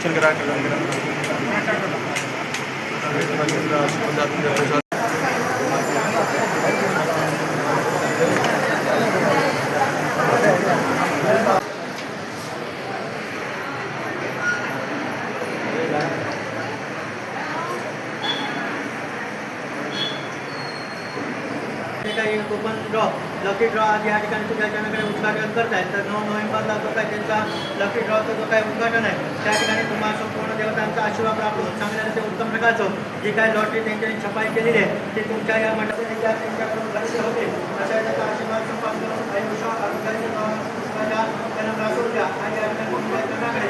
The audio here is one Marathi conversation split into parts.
दर्शन करा काही कोपन ड्रॉ लकी ड्रॉ आज या ठिकाणी तुमच्या चॅनलकडे उद्घाटन करत आहेत. तर 9 नोव्हेंबरला जो काही त्यांचा लकी ड्रॉचं जो काही उद्घाटन आहे त्या ठिकाणी तुम्हाला संपूर्ण देवतांचा आशीर्वाद प्राप्त होऊन चांगल्या रीती उत्तम प्रकारचं जी काही लॉटरी त्यांच्यानी छपाई केलेली आहे ती तुमच्या या मंडळाने त्यांच्याकडून खरेदी होते अशा त्याचा आशीर्वाद संपादन करून आयुष्य आरोग्याचे त्यांना प्राप्त द्या आणि या ठिकाणी तुमच्या चॅनलकडे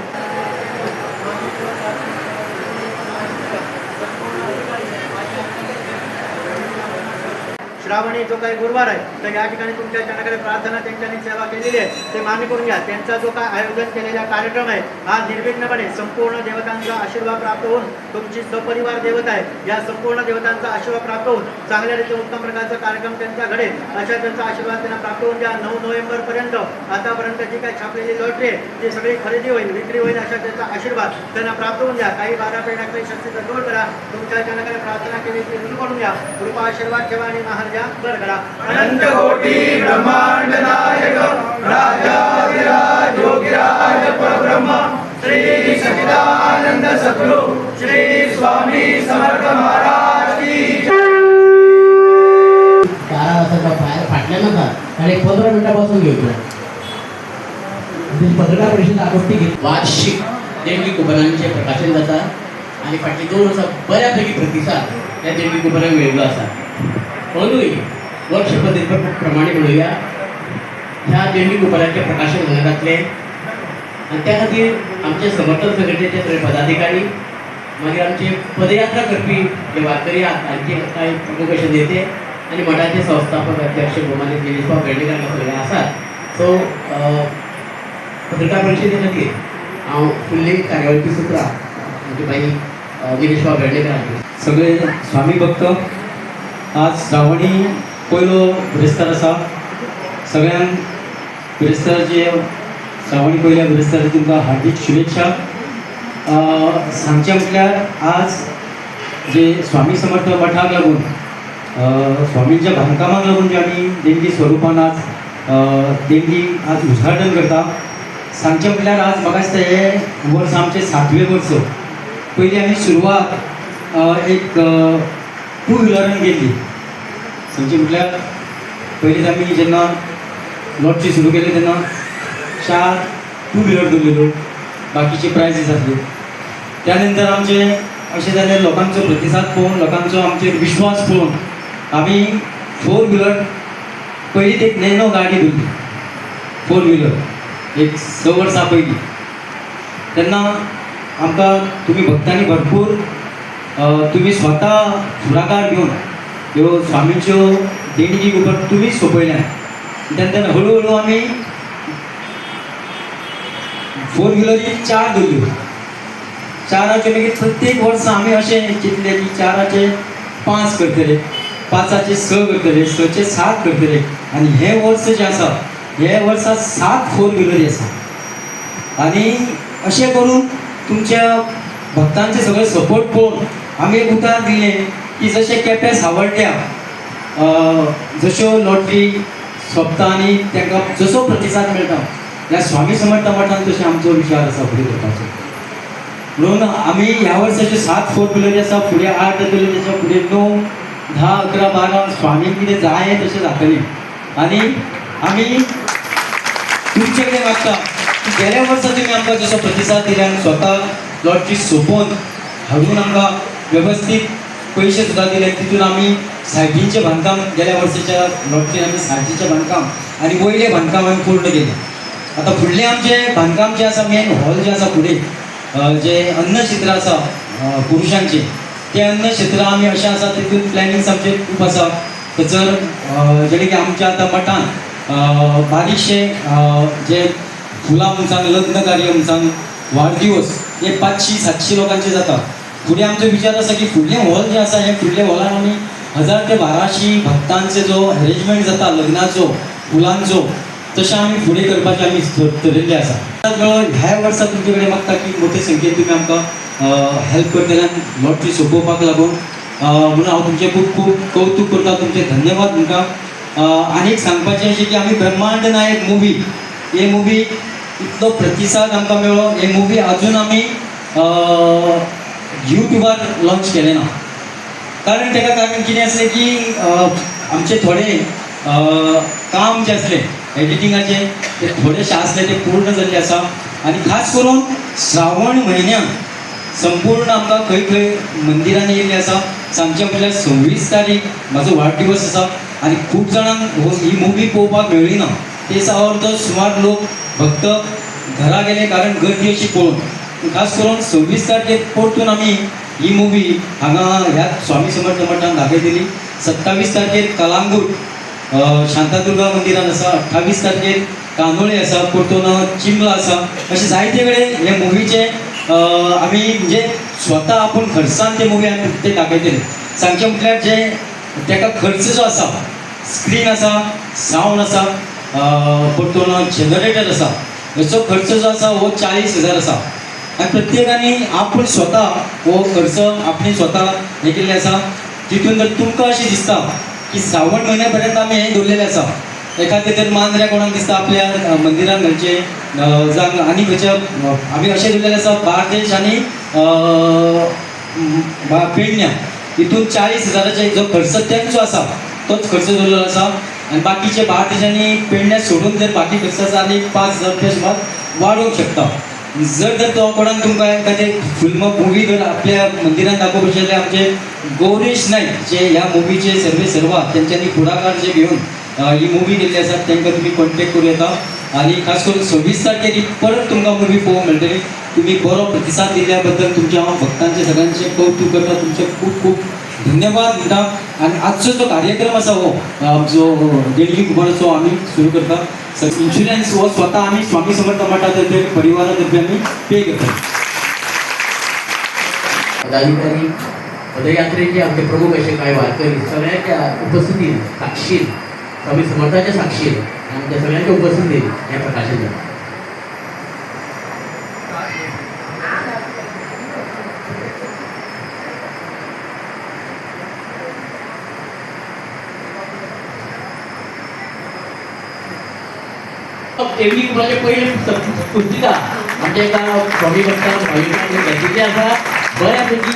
श्रावणी जो काही गुरुवार आहे तर या ठिकाणी तुमच्या चॅनलकडे प्रार्थना त्यांच्यानी सेवा केलेली आहे ते मान्य करून घ्या. त्यांचा जो काय आयोजन केलेला कार्यक्रम आहे हा निर्विघ्नपणे संपूर्ण देवतांचा आशीर्वाद प्राप्त होऊन तुमची सपरिवार देवता आहे या संपूर्ण देवतांचा आशीर्वाद प्राप्त होऊन चांगल्या रीती उत्तम प्रकारचा कार्यक्रम त्यांचा घडेल अशा त्यांचा आशीर्वाद त्यांना प्राप्त होऊन द्या. 9 नोव्हेंबरपर्यंत आतापर्यंत जी काही छापलेली लॉटरी आहे ती सगळी खरेदी होईल विक्री होईल अशा त्यांचा आशीर्वाद त्यांना प्राप्त होऊन द्या. काही बारा पेढ्या काही शक्तीचा जोड करा तुमच्या चॅनलकडे प्रार्थना केली ती दूर करून द्या. कृपा आशीर्वाद ठेवा आणि महाराजा बर करा. अनंत कोटी ब्रह्मांड नायक राजाधिराज योगीराज परब्रह्म श्री सच्चिदानंद सद्गुरु श्री स्वामी समर्थ महाराज की बारा वाजता बाहेर फाटल्यानंतर आणि 15 मिनिटापासून घेऊया पत्रकार परिषद आगोष्टी घेत वार्षिक देणगी कुपनांचे प्रकाशन जाता आणि फाटली 2 वर्सां बऱ्यापैकी प्रतिसाद या देणगी कुपनांक मेळिल्लो आसा. अजूनही वर्ष प्रमाणे म्हणूया ह्या देणगी कुपनांचे प्रकाशन होणार जातले आणि त्या खातीर आमचे समर्थन संघटनेचे सगळे पदाधिकारी मागीर आमचे पदयात्रा करपी जे वारकरी तांचे कांय प्रमुख नेते आणि मठाचे संस्थापक अध्यक्ष गोमानी दिनेशभाऊ बेर्डेकर सगळे आसात. सो पत्रकार परिशदे खातीर हांव फुडली कार्यावळीची सुत्रां म्हणजे बाई दिनेशभाऊ बेर्डेकर सगळे स्वामी भक्त आज श्रावणी पयलो बिरेस्तार आसा. सगळ्यांक बिरेस्ताराचे श्रावणी पयल्या बिरेस्ताराची तुमकां हार्दिक शुभेच्छा. सांगचें म्हटल्यार आज जे स्वामी समर्थ मठाक लागून स्वामींच्या बांदकामाक लागून जे आमी देणगी स्वरुपान आज देणगी आज उद्घाटन करता. सांगचें म्हटल्यार आज म्हाका दिसता हे वर्स आमचें 7वें वर्स. पयलीं आमी सुरवात एक 2 व्हिलरान गेल्ली. सांगचें म्हटल्यार पयलींच आमी जेन्ना लॉटरी सुरू केली तेन्ना 4 2 व्हिलर दवरलेल्यो बाकीचे प्रायजीस आसल्यो. त्या नंतर आमचें अशें जालें लोकांचो प्रतिसाद पळोवन लोकांचो आमचेर विश्वास पळोवन आमी 4 व्हिलर पयलींच एक नॅनो गाडी दवरली 4 व्हिलर एक 6 वर्सां पयलीं. तेन्ना आमकां तुमी भक्तांनी भरपूर तुम्ही स्वता फुडाकार घेवन ह्यो स्वामीच्यो देणगी कुपन तुमीच सोंपयल्या. तेन्ना हळू आमी 4 व्हिलरी 4 दवरल्यो. 4चे मागीर प्रत्येक वर्सा आमी अशें चिंतलें की 4चे 5 करतले 5चे 6 करतले 6चे 7 करतले आनी हे वर्स जें आसा हे वर्सा 7 4 व्हिलरी आसा. आनी अशें करून तुमच्या भक्तांचे सगळे सपोर्ट पळोवन आमी एक उतर दिलें की जशें केपें सावड्ड्या जश्यो लॉटरी सोंपता आनी तांकां जसो प्रतिसाद मेळटा ह्या स्वामी समर्थ मठान तशें आमचो विचार आसा फुडें करपाचो. म्हणून आमी ह्या वर्साच्यो 7 4 व्हिलरी आसा फुडें 8 येतल्यो आसा फुडें 9 10 11 12 स्वामीक कितें जाय तशें जातलें. आनी आमी तुमचे कडेन मागता की गेल्या वर्सा तुमी आमकां जसो प्रतिसाद दिला आनी स्वता लॉटरी सोंपोवन हाडून आमकां वेवस्थीत पयशे सुद्दां दिले. तितून आमी सायटीचें बांदकाम गेल्या वर्साच्या लॉटरीन आमी सायटीचें बांदकाम आनी वयलें बांदकाम आमी पूर्ण केलें. आतां फुडलें आमचें बांदकाम जें आसा मेन हॉल जें आसा फुडें जें अन्न क्षेत्र आसा पुरुशांचें तें अन्न क्षेत्र आमी अशें आसा तितून प्लॅनिंग्स आमचे खूब आसा. थंयसर जेणे की आमच्या आतां मठान बारीकशें जे फुलां म्हणसान लग्न कार्य म्हणसान वाडदिवस हे 500-700 लोकांचे जाता. फुडें आमचो विचार आसा की फुडलें हॉल जें आसा हे फुडल्या हॉलान आमी 1000 ते 1200 भक्तांचे जो अरेंजमेंट जाता लग्नाचो फुलांचो तशें आमी फुडें करपाचें आमी ठरयल्लें आसा. ह्या वर्सा तुमचे कडेन मागता की मोठे संख्येन तुमी आमकां हेल्प करतले आनी लॉटरी सोंपोवपाक लागून म्हणून हांव तुमचें खूब खूब कौतुक करता, तुमचे धन्यवाद तुमकां. आनीक सांगपाचें अशें की आमी ब्रह्मांड नायक मुवी हे मुवी इतलो प्रतिसाद आमकां मेळ्ळो. हे मुवी आजून आमी युट्यूबार लॉन्च केलें ना. कारण ताका कारण कितें आसलें की आमचे थोडे काम जें आसलें एडिटिंगाचें ते थोडेशें आसलें ते पूर्ण जाल्लें आसा. आनी खास करून श्रावण म्हयन्याक संपूर्ण आमकां खंय खंय मंदिरांनी येयल्लें आसा. सांगचें म्हटल्यार 26 तारीख म्हाजो वाडदिवस आसा आनी खूब जाणांक ही मुवी पळोवपाक मेळ्ळी ना. ते दिसा अर्द सुमार लोक फक्त घरा गेले कारण गर्दी अशी पळोवन. खास करून 26 तारखेक परतून आमी ही मुवी हांगा ह्या स्वामी समर्थ मठान दाखयतली. 27 तारखेर कलांगूट शांतादुर्गा मंदिरान आसा. 28 तारखेर कांदोळे आसा, परतून चिंबला आसा. अशें जायते कडेन हे मुवीचे आमी म्हणजे स्वता आपूण खर्चान ते मुवी आमी ते दाखयतले. सांगचें म्हटल्यार जे ताका खर्च जो आसा, स्क्रीन आसा, सावंड आसा, परतून जनरेटर आसा, हेचो खर्च जो आसा हो 40,000 आसा. आनी प्रत्येकानी आपूण स्वता हो खर्च आपणी स्वता हे केल्ले आसा. तितून जर तुमकां अशें दिसता की श्रावण म्हयन्या पर्यंत आमी हें दवरलेलें आसा, एखादें तर मांद्र्या कोणाक दिसता आपल्या मंदिरान घालचें जावं आनी खंयचे आमी अशें दवरलेलें आसा बार्देश आनी पेडण्यां हितून 40,000चे जो खर्च तेंचो आसा तोच खर्च दवरलेलो आसा. आनी बाकीचे बार्देश आनी पेडण्यां सोडून जर बाकी खर्च आसा आनी 5,000 रुपया सुमार वाडोवंक शकता. जर तो कोणाक तुमकां एखादें फिल्म मुवी जर आपल्या मंदिरान दाखोवपाचें जाल्यार आमचे गौरेश नायक जे ह्या मुवीचे सर्वे सर्वा तेंच्यांनी फुडाकार जे घेवन ही मुवी केल्ली आसा तांकां तुमी कॉन्टेक्ट करूं येता. आनी खास करून 26 तारखेर परत तुमकां मुवी पळोवंक मेळटली. तुमी बरो प्रतिसाद दिल्या बद्दल तुमचे हांव भक्तांचे सगळ्यांचे कौतुक करता. तुमचे खूब खूब धन्यवाद म्हणटा. आनी आजचो जो कार्यक्रम आसा हो जो देणगी कुपनाचो आमी सुरू करता. इन्शुरन्स हो स्वता आमी स्वामी समर्थ मठा तर्फे परिवारा तर्फे आमी पे करता. पदाधिकारी, पदयात्रेचे आमचे प्रमुख असे काही वारकरी सगळ्यांच्या उपस्थितीत साक्षीर स्वामी समर्थाच्या साक्षीर आमच्या सगळ्यांच्या उपस्थितीत हे प्रकाशन झालं. देवी कुमारचे पहिले पुस्तिका म्हणजे स्वामी भक्तान भाविकांनी घेतिल्ली आसा. बऱ्यापैकी